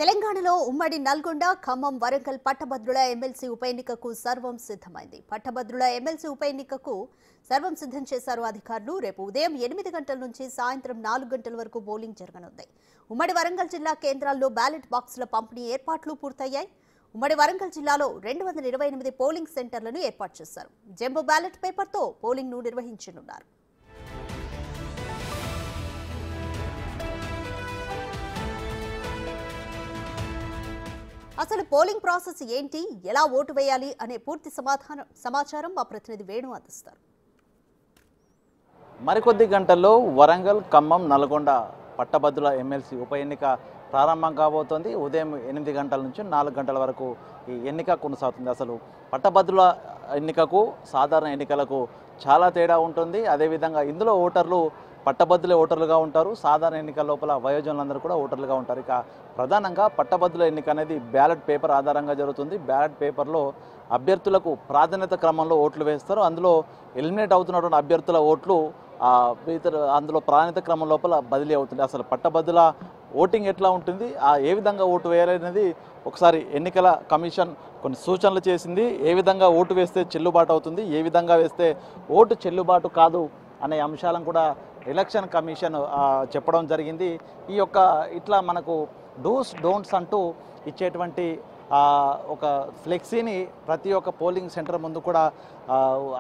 తెలంగాణలో ఉమ్మడి నల్గొండ, ఖమ్మం, వరంగల్ పట్టభద్రుల ఎమ్మెల్సీ ఉప ఎన్నికకు సర్వం సిద్ధమైంది. పట్టభద్రుల ఎమ్మెల్సీ ఉప ఎన్నికకు సర్వం సిద్ధం చేశారు అధికారులు. రేపు ఉదయం 8 గంటల నుంచి సాయంత్రం 4 గంటల వరకు పోలింగ్ జరగనుంది. ఉమ్మడి వరంగల్ జిల్లా కేంద్రాల్లో బ్యాలెట్ బాక్సుల పంపిణీ ఏర్పాట్లు పూర్తయ్యాయి. ఉమ్మడి వరంగల్ జిల్లాలో 228 పోలింగ్ సెంటర్లను ఏర్పాటు చేశారు. జంబో బ్యాలెట్ పేపర్తో పోలింగ్ను నిర్వహించనున్నారు. అసలు పోలింగ్ ప్రాసెస్ ఏంటి, ఎలా ఓటు వేయాలి అనే పూర్తి సమాచారం మా ప్రతినిధి వేణు అందిస్తారు. మరికొద్ది గంటల్లో వరంగల్, ఖమ్మం, నల్గొండ పట్టభద్రుల ఎమ్మెల్సీ ఉప ఎన్నిక ప్రారంభం కాబోతోంది. ఉదయం 8 గంటల నుంచి 4 గంటల వరకు ఈ ఎన్నిక కొనసాగుతుంది. అసలు పట్టభద్రుల ఎన్నికకు సాధారణ ఎన్నికలకు చాలా తేడా ఉంటుంది. అదేవిధంగా ఇందులో ఓటర్లు పట్టభద్రులే ఓటర్లుగా ఉంటారు. సాధారణ ఎన్నికల లోపల వయోజనులందరూ కూడా ఓటర్లుగా ఉంటారు. ఇక ప్రధానంగా పట్టభద్రుల ఎన్నిక అనేది బ్యాలెట్ పేపర్ ఆధారంగా జరుగుతుంది. బ్యాలెట్ పేపర్లో అభ్యర్థులకు ప్రాధాన్యత క్రమంలో ఓట్లు వేస్తారు. అందులో ఎలిమినేట్ అవుతున్నటువంటి అభ్యర్థుల ఓట్లు అందులో ప్రాధాన్యత క్రమం లోపల బదిలీ అవుతుంది. అసలు పట్టభద్రుల ఓటింగ్ ఎట్లా ఉంటుంది, ఏ విధంగా ఓటు వేయాలనేది ఒకసారి ఎన్నికల కమిషన్ కొన్ని సూచనలు చేసింది. ఏ విధంగా ఓటు వేస్తే చెల్లుబాటు అవుతుంది, ఏ విధంగా వేస్తే ఓటు చెల్లుబాటు కాదు అనే అంశాలను కూడా ఎలక్షన్ కమిషన్ చెప్పడం జరిగింది. ఇట్లా మనకు డూస్ డోంట్స్ అంటూ ఇచ్చేటువంటి ఒక ఫ్లెక్సీని ప్రతి ఒక్క పోలింగ్ సెంటర్ ముందు కూడా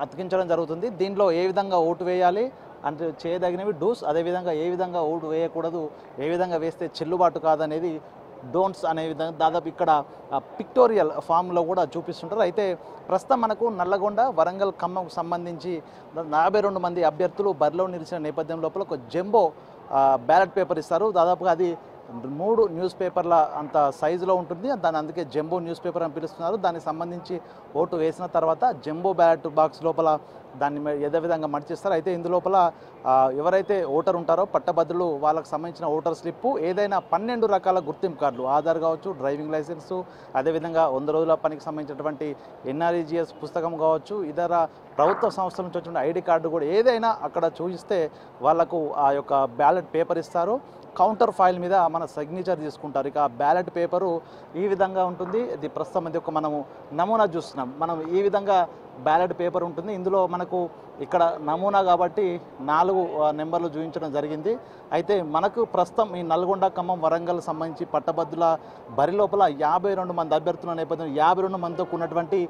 అతికించడం జరుగుతుంది. దీనిలో ఏ విధంగా ఓటు వేయాలి అంటే చేయదగినవి డూస్, అదేవిధంగా ఏ విధంగా ఓటు వేయకూడదు, ఏ విధంగా వేస్తే చెల్లుబాటు కాదనేది డోంట్స్ అనే విధంగా దాదాపు ఇక్కడ పిక్టోరియల్ ఫామ్లో కూడా చూపిస్తుంటారు. అయితే ప్రస్తుతం మనకు నల్లగొండ, వరంగల్, ఖమ్మంకు సంబంధించి 42 మంది అభ్యర్థులు బరిలో నిలిచిన నేపథ్యం లోపల ఒక జంబో బ్యాలెట్ పేపర్ ఇస్తారు. దాదాపుగా అది 3 న్యూస్ పేపర్ల అంత సైజులో ఉంటుంది. దాన్ని అందుకే జంబో న్యూస్ పేపర్ అని పిలుస్తున్నారు. దానికి సంబంధించి ఓటు వేసిన తర్వాత జంబో బ్యాలెట్ బాక్స్ లోపల దాన్ని యథావిధంగా మడిచిస్తారు. అయితే ఇందులోపల ఎవరైతే ఓటర్ ఉంటారో పట్టభద్రులు వాళ్ళకి సంబంధించిన ఓటర్ స్లిప్పు, ఏదైనా 12 రకాల గుర్తింపు కార్డులు, ఆధార్ కావచ్చు, డ్రైవింగ్ లైసెన్సు, అదేవిధంగా 100 రోజుల పనికి సంబంధించినటువంటి ఎన్ఆర్ఈజీఎస్ పుస్తకం కావచ్చు, ఇతర ప్రభుత్వ సంస్థల నుంచి వచ్చిన ఐడి కార్డు కూడా ఏదైనా అక్కడ చూపిస్తే వాళ్లకు ఆ యొక్క బ్యాలెట్ పేపర్ ఇస్తారు. కౌంటర్ ఫైల్ మీద మన సిగ్నేచర్ తీసుకుంటారు. ఇక బ్యాలెట్ పేపరు ఈ విధంగా ఉంటుంది. ఇది ప్రస్తుతం ఇది మనము నమూనా చూస్తున్నాం. మనం ఈ విధంగా బ్యాలెట్ పేపర్ ఉంటుంది. ఇందులో మనకు ఇక్కడ నమూనా కాబట్టి 4 నెంబర్లు చూపించడం జరిగింది. అయితే మనకు ప్రస్తుతం ఈ నల్గొండ, ఖమ్మం, వరంగల్ సంబంధించి పట్టభద్రుల బరి లోపల 52 మంది అభ్యర్థుల నేపథ్యం 52 మందితో ఉన్నటువంటి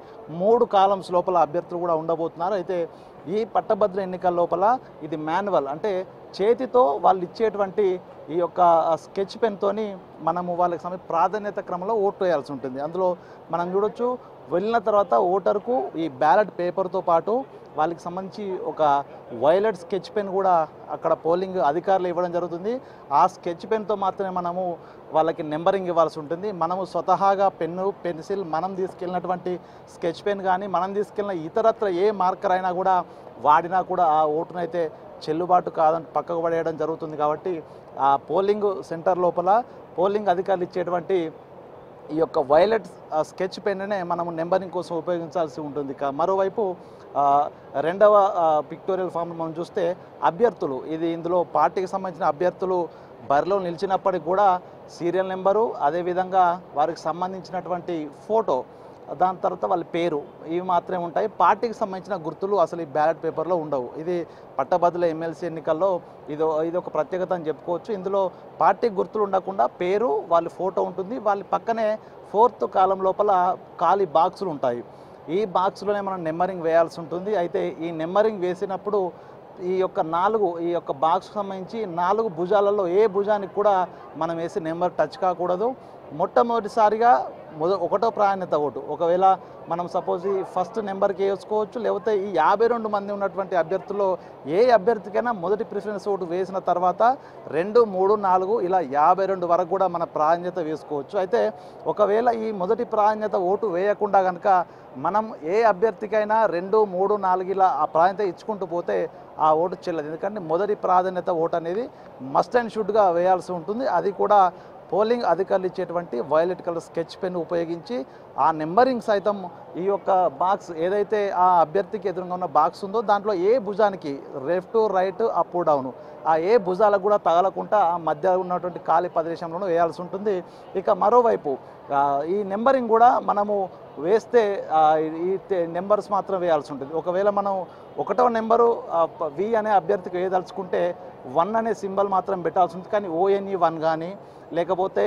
3 కాలమ్స్ లోపల అభ్యర్థులు కూడా ఉండబోతున్నారు. అయితే ఈ పట్టభద్రుల ఎన్నికల లోపల ఇది మాన్యువల్, అంటే చేతితో వాళ్ళు ఇచ్చేటువంటి ఈ యొక్క స్కెచ్ పెన్తోని మనము వాళ్ళకి ప్రాధాన్యత క్రమంలో ఓటు వేయాల్సి ఉంటుంది. అందులో మనం చూడొచ్చు, వెళ్ళిన తర్వాత ఓటర్కు ఈ బ్యాలెట్ పేపర్తో పాటు వాళ్ళకి సంబంధించి ఒక వైలెట్ స్కెచ్ పెన్ కూడా అక్కడ పోలింగ్ అధికారులు ఇవ్వడం జరుగుతుంది. ఆ స్కెచ్ పెన్తో మాత్రమే మనము వాళ్ళకి నెంబరింగ్ ఇవ్వాల్సి ఉంటుంది. మనము స్వతహాగా పెన్ను, పెన్సిల్, మనం తీసుకెళ్ళినటువంటి స్కెచ్ పెన్ కానీ మనం తీసుకెళ్ళిన ఇతరత్ర ఏ మార్కర్ అయినా కూడా వాడినా కూడా ఆ ఓటునైతే చెల్లుబాటు కాదని పక్కకు పడేయడం జరుగుతుంది. కాబట్టి ఆ పోలింగ్ సెంటర్ లోపల పోలింగ్ అధికారులు ఇచ్చేటువంటి ఈ యొక్క వైలెట్ స్కెచ్ పెన్నే మనము నెంబరింగ్ కోసం ఉపయోగించాల్సి ఉంటుంది. మరోవైపు రెండవ పిక్టోరియల్ ఫామ్ మనం చూస్తే అభ్యర్థులు, ఇందులో పార్టీకి సంబంధించిన అభ్యర్థులు బరిలో నిలిచినప్పటికి కూడా సీరియల్ నెంబరు, అదేవిధంగా వారికి సంబంధించినటువంటి ఫోటో, దాని తర్వాత వాళ్ళ పేరు, ఇవి మాత్రమే ఉంటాయి. పార్టీకి సంబంధించిన గుర్తులు అసలు ఈ బ్యాలెట్ పేపర్లో ఉండవు. ఇది పట్టభద్రుల ఎమ్మెల్సీ ఎన్నికల్లో ఇది ఒక ప్రత్యేకత అని చెప్పుకోవచ్చు. ఇందులో పార్టీ గుర్తులు ఉండకుండా పేరు, వాళ్ళ ఫోటో ఉంటుంది. వాళ్ళ పక్కనే 4th కాలం లోపల ఖాళీ బాక్సులు ఉంటాయి. ఈ బాక్స్లోనే మనం నెంబరింగ్ వేయాల్సి ఉంటుంది. అయితే ఈ నెంబరింగ్ వేసినప్పుడు ఈ యొక్క బాక్స్కి సంబంధించి 4 భుజాలలో ఏ భుజానికి కూడా మనం వేసి నెంబర్ టచ్ కాకూడదు. మొట్టమొదటిసారిగా ఒకటో ప్రాధాన్యత ఓటు, ఒకవేళ మనం సపోజ్ ఈ ఫస్ట్ నెంబర్కి వేసుకోవచ్చు, లేకపోతే ఈ 52 మంది ఉన్నటువంటి అభ్యర్థుల్లో ఏ అభ్యర్థికైనా మొదటి ప్రిఫరెన్స్ ఓటు వేసిన తర్వాత 2, 3, 4 ఇలా 52 వరకు కూడా మన ప్రాధాన్యత వేసుకోవచ్చు. అయితే ఒకవేళ ఈ మొదటి ప్రాధాన్యత ఓటు వేయకుండా కనుక మనం ఏ అభ్యర్థికైనా 2, 3, 4 ఇలా ఆ ప్రాధాన్యత ఇచ్చుకుంటూ పోతే ఆ ఓటు చెల్లదు. ఎందుకంటే మొదటి ప్రాధాన్యత ఓటు అనేది మస్ట్ అండ్ షుడ్గా వేయాల్సి ఉంటుంది. అది కూడా పోలింగ్ అధికారులు ఇచ్చేటువంటి వైలెట్ కలర్ స్కెచ్ పెన్ ఉపయోగించి ఆ నెంబరింగ్ సైతం ఈ యొక్క బాక్స్ ఏదైతే ఆ అభ్యర్థికి ఎదురుగా ఉన్న బాక్స్ ఉందో దాంట్లో ఏ భుజానికి లెఫ్ట్ రైట్ అప్ డౌన్ ఆ ఏ భుజాలకు కూడా తగలకుండా ఆ మధ్య ఉన్నటువంటి ఖాళీ ప్రదేశంలోనూ వేయాల్సి ఉంటుంది. ఇక మరోవైపు ఈ నెంబరింగ్ కూడా మనము వేస్తే ఈ నెంబర్స్ మాత్రం వేయాల్సి ఉంటుంది. ఒకవేళ మనం 1వ నెంబరు వి అనే అభ్యర్థికి వేయదలుచుకుంటే 1 అనే సింబల్ మాత్రం పెట్టాల్సి ఉంటుంది. కానీ ONE 1 కానీ లేకపోతే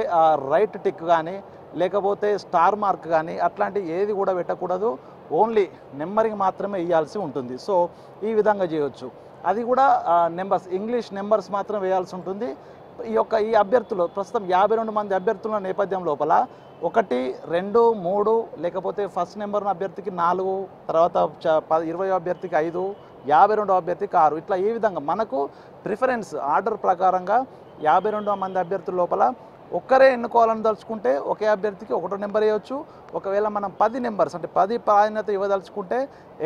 రైట్ టిక్ కానీ లేకపోతే స్టార్ మార్క్ కానీ అట్లాంటి ఏది కూడా పెట్టకూడదు. ఓన్లీ నెంబరింగ్ మాత్రమే ఇవ్వాల్సి ఉంటుంది. సో ఈ విధంగా చేయవచ్చు. అది కూడా నెంబర్స్ ఇంగ్లీష్ నెంబర్స్ మాత్రం వేయాల్సి ఉంటుంది. ఈ అభ్యర్థులు ప్రస్తుతం 52 మంది అభ్యర్థుల నేపథ్యం లోపల 1, 2, 3 లేకపోతే ఫస్ట్ నెంబర్ అభ్యర్థికి 4, తర్వాత 20 అభ్యర్థికి 5, 52 అభ్యర్థికి 6 ఇట్లా ఈ విధంగా మనకు ప్రిఫరెన్స్ ఆర్డర్ ప్రకారంగా 52 మంది అభ్యర్థుల లోపల ఒక్కరే ఎన్నుకోవాలని తలుచుకుంటే ఒకే అభ్యర్థికి 1 నెంబర్ వేయవచ్చు. ఒకవేళ మనం 10 నెంబర్స్ అంటే 10 ప్రాధాన్యత ఇవ్వదలుచుకుంటే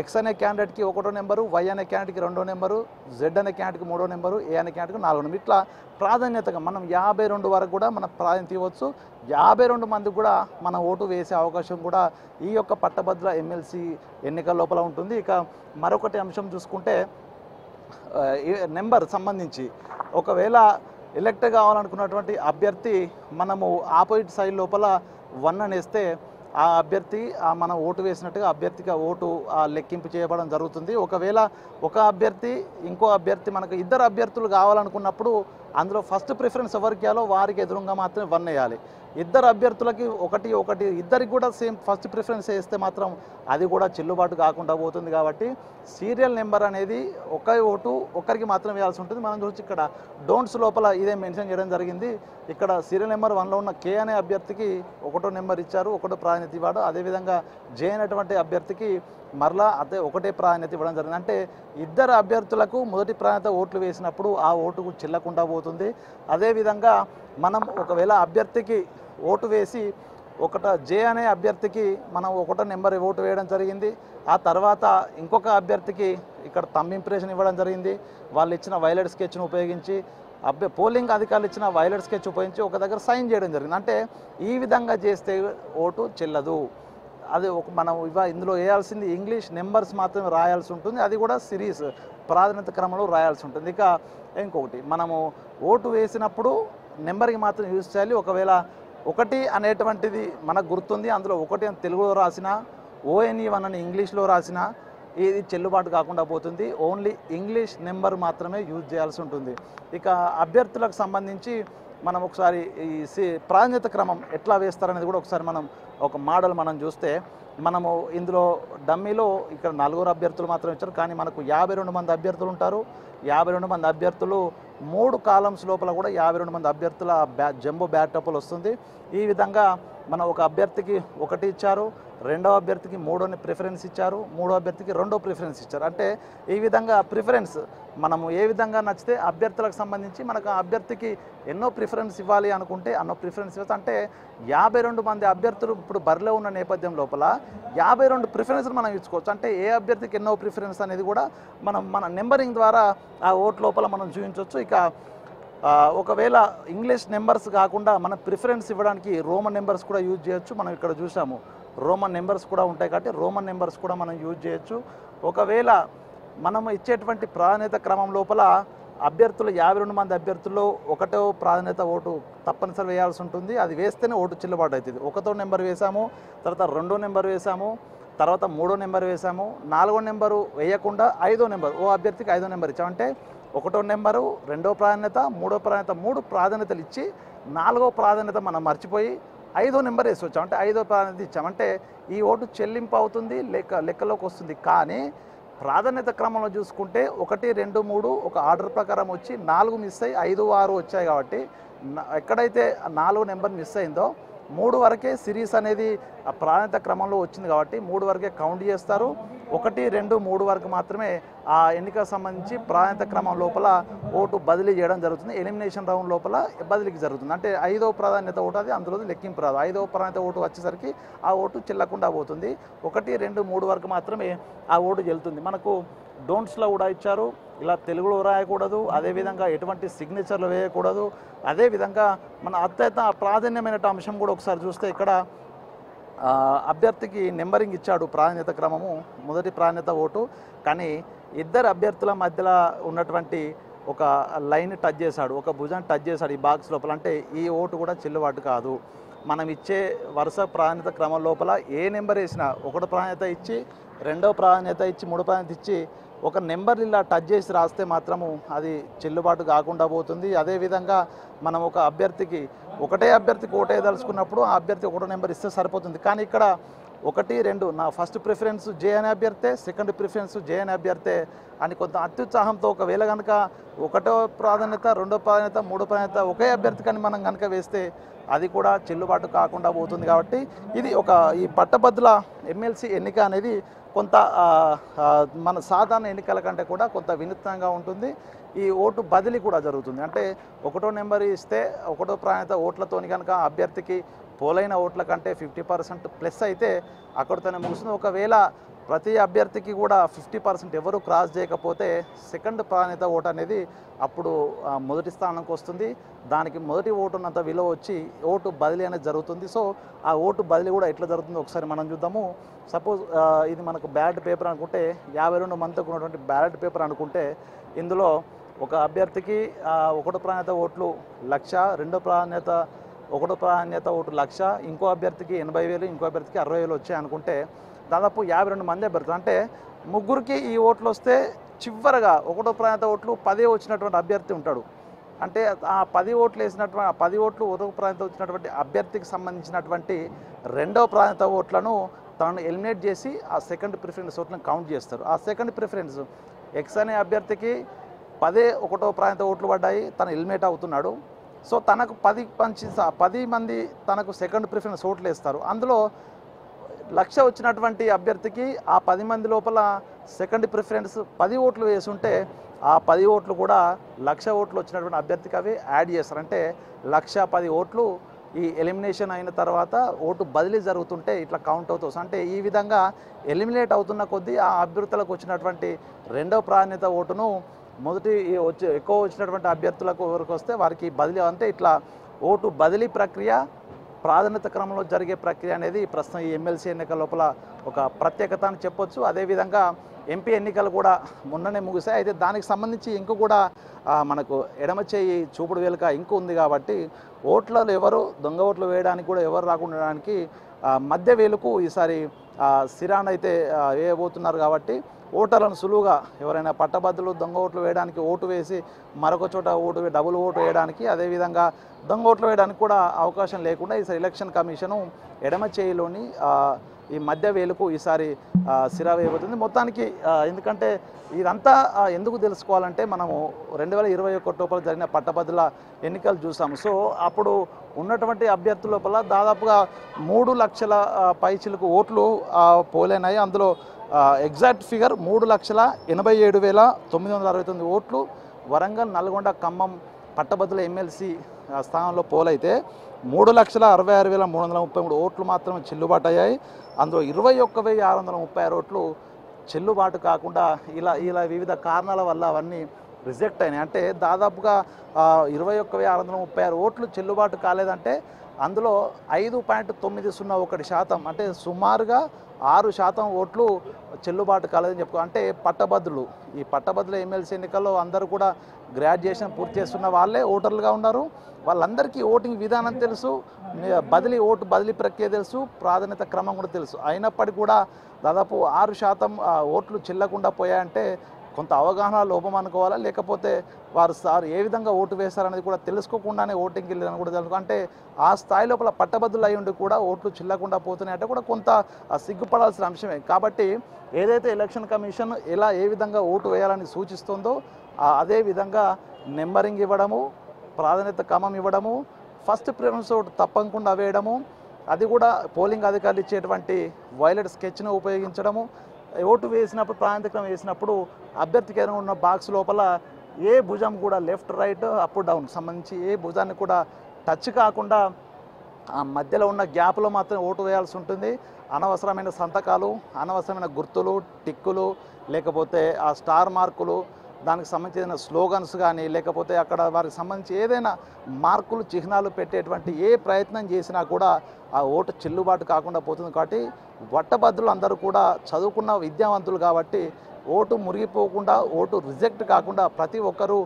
X అనే క్యాండిడేట్కి 1 నెంబరు, Y అనే క్యాండిడేట్కి 2 నెంబరు, Z అనే క్యాండిడేట్కి 3 నెంబరు, A అనే క్యాండిడేట్కి 4 నెంబరు ఇట్లా ప్రాధాన్యతగా మనం 52 వరకు కూడా మనం ప్రాధాన్యత ఇవ్వచ్చు. 52 మందికి కూడా మన ఓటు వేసే అవకాశం కూడా ఈ యొక్క పట్టభద్రుల ఎమ్మెల్సీ ఎన్నికల లోపల ఉంటుంది. ఇక మరొకటి అంశం చూసుకుంటే నెంబర్ సంబంధించి ఒకవేళ ఎలక్ట్ కావాలనుకున్నటువంటి అభ్యర్థి మనము ఆపోజిట్ సైడ్ లోపల 1 అని వేస్తే ఆ అభ్యర్థి మనం ఓటు వేసినట్టుగా అభ్యర్థికి ఓటు లెక్కింపు చేయబడడం జరుగుతుంది. ఒకవేళ ఒక అభ్యర్థి ఇంకో అభ్యర్థి మనకు 2 అభ్యర్థులు కావాలనుకున్నప్పుడు అందులో ఫస్ట్ ప్రిఫరెన్స్ ఎవరికి ఇవ్వాలో వారికి ఎదురుగా మాత్రమే 1 వేయాలి. 2 అభ్యర్థులకి 1 ఇద్దరికి కూడా సేమ్ ఫస్ట్ ప్రిఫరెన్స్ వేస్తే మాత్రం అది కూడా చెల్లుబాటు కాకుండా పోతుంది. కాబట్టి సీరియల్ నెంబర్ అనేది ఒక ఓటు ఒక్కరికి మాత్రం వేయాల్సి ఉంటుంది. మనం చూసి ఇక్కడ డోంట్స్ లోపల ఇదే మెన్షన్ చేయడం జరిగింది. ఇక్కడ సీరియల్ నెంబర్ 1లో ఉన్న K అనే అభ్యర్థికి 1వ నెంబర్ ఇచ్చారు, 1వ ప్రాధాన్యత ఇవ్వడు. అదేవిధంగా J అనేటువంటి అభ్యర్థికి మరలా అదే 1టే ప్రాధాన్యత ఇవ్వడం జరిగింది. అంటే 2 అభ్యర్థులకు మొదటి ప్రాధాన్యత ఓట్లు వేసినప్పుడు ఆ ఓటుకు చెల్లకుండా పోతుంది. అదేవిధంగా మనం ఒకవేళ అభ్యర్థికి ఓటు వేసి J అనే అభ్యర్థికి మనం 1వ నెంబర్ ఓటు వేయడం జరిగింది. ఆ తర్వాత ఇంకొక అభ్యర్థికి ఇక్కడ థంబ్ ఇంప్రెషన్ ఇవ్వడం జరిగింది. వాళ్ళు ఇచ్చిన వైలెట్ స్కెచ్ను ఉపయోగించి పోలింగ్ అధికారులు ఇచ్చిన వైలెట్ స్కెచ్ ఉపయోగించి ఒక దగ్గర సైన్ చేయడం జరిగింది. అంటే ఈ విధంగా చేస్తే ఓటు చెల్లదు. అది మనం ఇందులో వేయాల్సింది ఇంగ్లీష్ నెంబర్స్ మాత్రమే రాయాల్సి ఉంటుంది. అది కూడా సిరీస్ ప్రాధాన్యత క్రమంలో రాయాల్సి ఉంటుంది. ఇక ఇంకొకటి మనము ఓటు వేసినప్పుడు నెంబర్కి మాత్రం యూజ్ చేయాలి. ఒకవేళ 1 అనేటువంటిది మనకు గుర్తుంది, అందులో 1 అని తెలుగులో రాసిన ONE 1 అని ఇంగ్లీష్లో రాసిన ఇది చెల్లుబాటు కాకుండా పోతుంది. ఓన్లీ ఇంగ్లీష్ నెంబర్ మాత్రమే యూజ్ చేయాల్సి ఉంటుంది. ఇక అభ్యర్థులకు సంబంధించి మనం ఒకసారి ఈ ప్రాధాన్యత క్రమం ఎట్లా వేస్తారనేది కూడా ఒకసారి మనం ఒక మోడల్ మనం చూస్తే మనము ఇందులో డమ్మీలో ఇక్కడ 4 అభ్యర్థులు మాత్రం ఇచ్చారు. కానీ మనకు 52 మంది అభ్యర్థులు ఉంటారు. 52 మంది అభ్యర్థులు 3 కాలమ్స్ లోపల కూడా 52 మంది అభ్యర్థుల జంబో బ్యాటప్లు వస్తుంది. ఈ విధంగా మనం ఒక అభ్యర్థికి 1 ఇచ్చారు, 2వ అభ్యర్థికి 3 ప్రిఫరెన్స్ ఇచ్చారు, 3వ అభ్యర్థికి 2 ప్రిఫరెన్స్ ఇచ్చారు. అంటే ఈ విధంగా ప్రిఫరెన్స్ మనము ఏ విధంగా నచ్చితే అభ్యర్థులకు సంబంధించి మనకు ఆ అభ్యర్థికి ఎన్నో ప్రిఫరెన్స్ ఇవ్వాలి అనుకుంటే అన్నో ప్రిఫరెన్స్ ఇవ్వచ్చు. అంటే 52 మంది అభ్యర్థులు ఇప్పుడు బరిలో ఉన్న నేపథ్యం లోపల 52 ప్రిఫరెన్స్లు మనం ఇచ్చుకోవచ్చు. అంటే ఏ అభ్యర్థికి ఎన్నో ప్రిఫరెన్స్ అనేది కూడా మన నెంబరింగ్ ద్వారా ఆ ఓట్ లోపల మనం చూపించవచ్చు. ఇక ఒకవేళ ఇంగ్లీష్ నెంబర్స్ కాకుండా మనం ప్రిఫరెన్స్ ఇవ్వడానికి రోమన్ నెంబర్స్ కూడా యూజ్ చేయొచ్చు. మనం ఇక్కడ చూసాము రోమన్ నెంబర్స్ కూడా ఉంటాయి కాబట్టి రోమన్ నెంబర్స్ కూడా మనం యూజ్ చేయొచ్చు. ఒకవేళ మనం ఇచ్చేటువంటి ప్రాధాన్యత క్రమం లోపల అభ్యర్థులు 52 మంది అభ్యర్థుల్లో 1వ ప్రాధాన్యత ఓటు తప్పనిసరి వేయాల్సి ఉంటుంది. అది వేస్తేనే ఓటు చెల్లుబాటు అవుతుంది. 1వ నెంబర్ వేసాము, తర్వాత 2వ నెంబర్ వేసాము, తర్వాత 3వ నెంబర్ వేసాము, 4వ నెంబరు వేయకుండా 5వ నెంబర్ ఓ అభ్యర్థికి 5వ నెంబర్ ఇచ్చామంటే 1వ నెంబరు, 2వ ప్రాధాన్యత, 3వ ప్రాధాన్యత 3 ప్రాధాన్యతలు ఇచ్చి 4వ ప్రాధాన్యత మనం మర్చిపోయి 5వ నెంబర్ వేసి వచ్చాం. అంటే 5వ ప్రాధాన్యత ఇచ్చామంటే ఈ ఓటు చెల్లింపు అవుతుంది, లెక్కలోకి వస్తుంది. కానీ ప్రాధాన్యత క్రమంలో చూసుకుంటే 1, 2, 3 ఒక ఆర్డర్ ప్రకారం వచ్చి 4 మిస్ అయ్యి 5, 6 వచ్చాయి. కాబట్టి ఎక్కడైతే 4వ నెంబర్ మిస్ అయిందో 3 వరకే సిరీస్ అనేది ఆ ప్రాధాన్యత క్రమంలో వచ్చింది కాబట్టి 3 వరకే కౌంట్ చేస్తారు. 1, 2, 3 వరకు మాత్రమే ఆ ఎన్నికకు సంబంధించి ప్రాధాన్యత క్రమం లోపల ఓటు బదిలీ చేయడం జరుగుతుంది. ఎలిమినేషన్ రౌండ్ లోపల బదిలీకి జరుగుతుంది. అంటే 5వ ప్రాధాన్యత ఓటు అది అందులో లెక్కింపు రాదు. 5వ ప్రాధాన్యత ఓటు వచ్చేసరికి ఆ ఓటు చెల్లకుండా పోతుంది. 1, 2, 3 వరకు మాత్రమే ఆ ఓటు చెల్లుతుంది. మనకు డోంట్స్లో కూడా ఇచ్చారు. ఇలా తెలుగులో రాయకూడదు, అదేవిధంగా ఎటువంటి సిగ్నేచర్లు వేయకూడదు. అదేవిధంగా మన అత్యంత ప్రాధాన్యమైన అంశం కూడా ఒకసారి చూస్తే ఇక్కడ అభ్యర్థికి నెంబరింగ్ ఇచ్చాడు, ప్రాధాన్యత క్రమము, మొదటి ప్రాధాన్యత ఓటు. కానీ ఇద్దరు అభ్యర్థుల మధ్యలో ఉన్నటువంటి ఒక లైన్ టచ్ చేశాడు, ఒక భుజాన్ని టచ్ చేశాడు ఈ బాక్స్ లోపల. అంటే ఈ ఓటు కూడా చెల్లుబాటు కాదు. మనం ఇచ్చే వరుస ప్రాధాన్యత క్రమం లోపల ఏ నెంబర్ వేసినా, ఒకటో ప్రాధాన్యత ఇచ్చి, రెండో ప్రాధాన్యత ఇచ్చి, మూడో ప్రాధాన్యత ఇచ్చి ఒక నెంబర్ ఇలా టచ్ చేసి రాస్తే మాత్రము అది చెల్లుబాటు కాకుండా పోతుంది. అదేవిధంగా మనం ఒక అభ్యర్థికి ఒకటే అభ్యర్థికి ఓటేయదలుచుకున్నప్పుడు ఆ అభ్యర్థి ఒకటో నెంబర్ ఇస్తే సరిపోతుంది. కానీ ఇక్కడ 1, 2 నా ఫస్ట్ ప్రిఫరెన్స్ జే అనే అభ్యర్థే, సెకండ్ ప్రిఫరెన్స్ జే అనే అభ్యర్థే అని కొంత అత్యుత్సాహంతో ఒకవేళ కనుక ఒకటో ప్రాధాన్యత, రెండో ప్రాధాన్యత, మూడో ప్రాధాన్యత ఒకే అభ్యర్థి కానీ మనం కనుక వేస్తే అది కూడా చెల్లుబాటు కాకుండా పోతుంది. కాబట్టి ఇది ఈ పట్టభద్రుల ఎమ్మెల్సీ ఎన్నిక అనేది కొంత మన సాధారణ ఎన్నికల కంటే కూడా కొంత వినూత్నంగా ఉంటుంది. ఈ ఓటు బదిలీ కూడా జరుగుతుంది. అంటే ఒకటో నెంబర్ ఇస్తే ఒకటో ప్రాధాన్యత ఓట్లతోని కనుక అభ్యర్థికి పోలైన ఓట్ల కంటే 50% ప్లస్ అయితే అక్కడితోనే ముగుస్తుంది. ఒకవేళ ప్రతి అభ్యర్థికి కూడా 50% ఎవరు క్రాస్ చేయకపోతే సెకండ్ ప్రాధాన్యత ఓటు అనేది అప్పుడు మొదటి స్థానానికి వస్తుంది. దానికి మొదటి ఓటు ఉన్నంత విలువ వచ్చి ఓటు బదిలీ అనేది జరుగుతుంది. సో ఆ ఓటు బదిలీ కూడా ఎట్లా జరుగుతుందో ఒకసారి మనం చూద్దాము. సపోజ్ ఇది మనకు బ్యాలెట్ పేపర్ అనుకుంటే 52 మందికి ఉన్నటువంటి బ్యాలెట్ పేపర్ అనుకుంటే ఇందులో ఒక అభ్యర్థికి ఒకటో ప్రాధాన్యత ఓట్లు 1,00,000, రెండో ప్రాధాన్యత ఒకటో ప్రాధాన్యత ఓటు 1,00,000, ఇంకో అభ్యర్థికి 80,000, ఇంకో అభ్యర్థికి 60,000 వచ్చాయి అనుకుంటే దాదాపు 52 మంది అభ్యర్థులు. అంటే ముగ్గురికి ఈ ఓట్లు వస్తే చివరగా ఒకటో ప్రాధాన్యత ఓట్లు 10 వచ్చినటువంటి అభ్యర్థి ఉంటాడు. అంటే ఆ 10 ఓట్లు వేసినటువంటి 10 ఓట్లు ఒకటో ప్రాధాన్యత వచ్చినటువంటి అభ్యర్థికి సంబంధించినటువంటి రెండో ప్రాధాన్యత ఓట్లను తనను ఎలిమినేట్ చేసి ఆ సెకండ్ ప్రిఫరెన్స్ ఓట్లను కౌంట్ చేస్తారు. ఆ సెకండ్ ప్రిఫరెన్స్ ఎక్స్ అనే అభ్యర్థికి 10 ఒకటో ప్రాధాన్యత ఓట్లు పడ్డాయి, తను ఎలిమినేట్ అవుతున్నాడు. సో తనకు 10 మంది తనకు సెకండ్ ప్రిఫరెన్స్ ఓట్లు వేస్తారు. అందులో 1,00,000 వచ్చినటువంటి అభ్యర్థికి ఆ 10 మంది లోపల సెకండ్ ప్రిఫరెన్స్ 10 ఓట్లు వేసుంటే ఆ 10 ఓట్లు కూడా 1,00,000 ఓట్లు వచ్చినటువంటి అభ్యర్థికి అవి యాడ్ చేస్తారు. అంటే 1,10 ఓట్లు ఈ ఎలిమినేషన్ అయిన తర్వాత ఓటు బదిలీ జరుగుతుంటే ఇట్లా కౌంట్ అవుతుంది. అంటే ఈ విధంగా ఎలిమినేట్ అవుతున్న కొద్దీ ఆ అభ్యర్థులకు వచ్చినటువంటి రెండో ప్రాధాన్యత ఓటును ఎక్కువ వచ్చినటువంటి అభ్యర్థులకు ఎవరికి వస్తే వారికి బదిలీ. అంటే ఇట్లా ఓటు బదిలీ ప్రక్రియ ప్రాధాన్యత క్రమంలో జరిగే ప్రక్రియ అనేది ప్రస్తుతం ఈ ఎమ్మెల్సీ ఎన్నికల లోపల ఒక ప్రత్యేకత అని చెప్పొచ్చు. అదేవిధంగా ఎంపీ ఎన్నికలు కూడా మొన్ననే ముగిశాయి. అయితే దానికి సంబంధించి ఇంకు కూడా మనకు ఎడమ చేయి చూపుడు వేలుక ఇంకు ఉంది. కాబట్టి ఓట్లలో ఎవరు దొంగ ఓట్లు వేయడానికి కూడా ఎవరు రాకుండా ఉండడానికి మధ్య వేలుకు ఈసారి సిరానైతే వేయబోతున్నారు. కాబట్టి ఓటర్లను సులువుగా ఎవరైనా పట్టభద్రులు దొంగ ఓట్లు వేయడానికి ఓటు వేసి మరొక చోట డబుల్ ఓటు వేయడానికి, అదేవిధంగా దొంగ ఓట్లు వేయడానికి కూడా అవకాశం లేకుండా ఈసారి ఎలక్షన్ కమిషను ఎడమ చేయిలోని ఈ మధ్య వేలుకు ఈసారి సిరా వేయబోతుంది. మొత్తానికి ఎందుకంటే ఇదంతా ఎందుకు తెలుసుకోవాలంటే మనము 2021 లోపల జరిగిన పట్టభద్రుల ఎన్నికలు చూసాము. సో అప్పుడు ఉన్నటువంటి అభ్యర్థుల లోపల దాదాపుగా 3 లక్షల పైచిలకు ఓట్లు పోలైనాయి. అందులో ఎగ్జాక్ట్ ఫిగర్ 3,87,969 ఓట్లు వరంగల్, నల్గొండ, ఖమ్మం పట్టభద్రుల ఎమ్మెల్సీ స్థానంలో పోలైతే 3,66,333 ఓట్లు మాత్రమే చెల్లుబాటు అయ్యాయి. అందులో 21,636 ఓట్లు చెల్లుబాటు కాకుండా ఇలా వివిధ కారణాల వల్ల అవన్నీ రిజెక్ట్ అయినాయి. అంటే దాదాపుగా 21,636 ఓట్లు చెల్లుబాటు కాలేదంటే అందులో 5.901% అంటే సుమారుగా 6% ఓట్లు చెల్లుబాటు కాలేదని చెప్పుకో. అంటే ఈ పట్టభద్రుల ఎమ్మెల్సీ ఎన్నికల్లో అందరూ కూడా గ్రాడ్యుయేషన్ పూర్తి చేస్తున్న వాళ్ళే ఓటర్లుగా ఉన్నారు. వాళ్ళందరికీ ఓటింగ్ విధానం తెలుసు, ఓటు బదిలీ ప్రక్రియ తెలుసు, ప్రాధాన్యత క్రమం కూడా తెలుసు. అయినప్పటికీ కూడా దాదాపు 6% ఓట్లు చెల్లకుండా పోయాయంటే కొంత అవగాహన లోపం అనుకోవాలా, లేకపోతే వారు ఏ విధంగా ఓటు వేశారనేది కూడా తెలుసుకోకుండానే ఓటింగ్కి వెళ్ళారని కూడా తెలుసు. అంటే ఆ స్థాయి లోపల పట్టభద్రులు అయి ఉండి కూడా ఓట్లు చెల్లకుండా పోతున్నాయంటే కూడా కొంత సిగ్గుపడాల్సిన అంశమే. కాబట్టి ఏదైతే ఎలక్షన్ కమిషన్ ఏ విధంగా ఓటు వేయాలని సూచిస్తుందో అదే విధంగా నెంబరింగ్ ఇవ్వడము, ప్రాధాన్యత క్రమం ఇవ్వడము, ఫస్ట్ ప్రిఫరెన్స్ ఓటు తప్పకుండా వేయడము, అది కూడా పోలింగ్ అధికారులు ఇచ్చేటువంటి వైలెట్ స్కెచ్ను ఉపయోగించడము, ఓటు వేసినప్పుడు ప్రాధాన్యత క్రమం వేసినప్పుడు అభ్యర్థికి ఉన్న బాక్స్ లోపల ఏ భుజం కూడా లెఫ్ట్ రైట్ అప్ డౌన్ సంబంధించి ఏ భుజాన్ని కూడా టచ్ కాకుండా ఆ మధ్యలో ఉన్న గ్యాప్లో మాత్రం ఓటు వేయాల్సి ఉంటుంది. అనవసరమైన సంతకాలు, అనవసరమైన గుర్తులు, టిక్కులు, లేకపోతే ఆ స్టార్ మార్కులు, దానికి సంబంధించిన స్లోగన్స్ కానీ లేకపోతే అక్కడ వారికి సంబంధించి ఏదైనా మార్కులు చిహ్నాలు పెట్టేటువంటి ఏ ప్రయత్నం చేసినా కూడా ఆ ఓటు చెల్లుబాటు కాకుండా పోతుంది. కాబట్టి పట్టభద్రులు అందరూ కూడా చదువుకున్న విద్యావంతులు కాబట్టి ఓటు మురిగిపోకుండా ఓటు రిజెక్ట్ కాకుండా ప్రతి ఒక్కరూ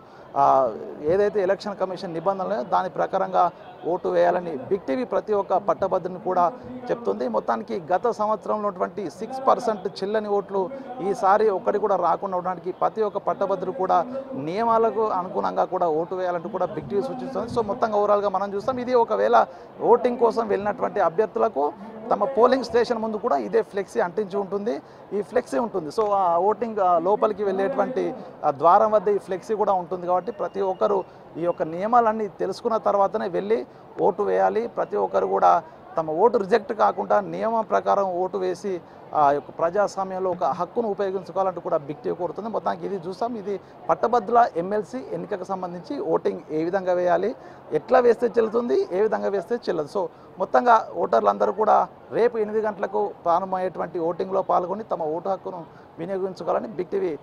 ఏదైతే ఎలక్షన్ కమిషన్ నిబంధనలు దాని ప్రకారంగా ఓటు వేయాలని బిగ్ టీవీ ప్రతి ఒక్క పట్టభద్రుని కూడా చెప్తుంది. మొత్తానికి గత సంవత్సరంలో ఉన్నటువంటి 6% చెల్లని ఓట్లు ఈసారి ఒక్కటి కూడా రాకుండా ఉండడానికి ప్రతి ఒక్క పట్టభద్రుడు కూడా నియమాలకు అనుగుణంగా కూడా ఓటు వేయాలంటూ కూడా బిగ్ టీవీ సూచిస్తుంది. సో మొత్తంగా ఓవరాల్గా మనం చూస్తాం. ఇది ఒకవేళ ఓటింగ్ కోసం వెళ్ళినటువంటి అభ్యర్థులకు తమ పోలింగ్ స్టేషన్ ముందు కూడా ఇదే ఫ్లెక్సీ అంటించి ఉంటుంది. ఈ ఫ్లెక్సీ ఉంటుంది. సో ఆ ఓటింగ్ లోపలికి వెళ్ళేటువంటి ద్వారం వద్ద ఈ ఫ్లెక్సీ కూడా ఉంటుంది. కాబట్టి ప్రతి ఒక్కరు ఈ యొక్క నియమాలన్నీ తెలుసుకున్న తర్వాతనే వెళ్ళి ఓటు వేయాలి. ప్రతి ఒక్కరు కూడా తమ ఓటు రిజెక్ట్ కాకుండా నియమం ప్రకారం ఓటు వేసి ఆ యొక్క ప్రజాస్వామ్యంలో ఒక హక్కును ఉపయోగించుకోవాలంటూ కూడా బిగ్ టీవీ కోరుతుంది. మొత్తానికి ఇది చూస్తాం. ఇది పట్టభద్రుల ఎమ్మెల్సీ ఎన్నికకు సంబంధించి ఓటింగ్ ఏ విధంగా వేయాలి, ఎట్లా వేస్తే చెల్లుతుంది, ఏ విధంగా వేస్తే చెల్లదు. సో మొత్తంగా ఓటర్లందరూ కూడా రేపు 8 గంటలకు ప్రారంభమయ్యేటువంటి ఓటింగ్లో పాల్గొని తమ ఓటు హక్కును వినియోగించుకోవాలని బిగ్ టీవీ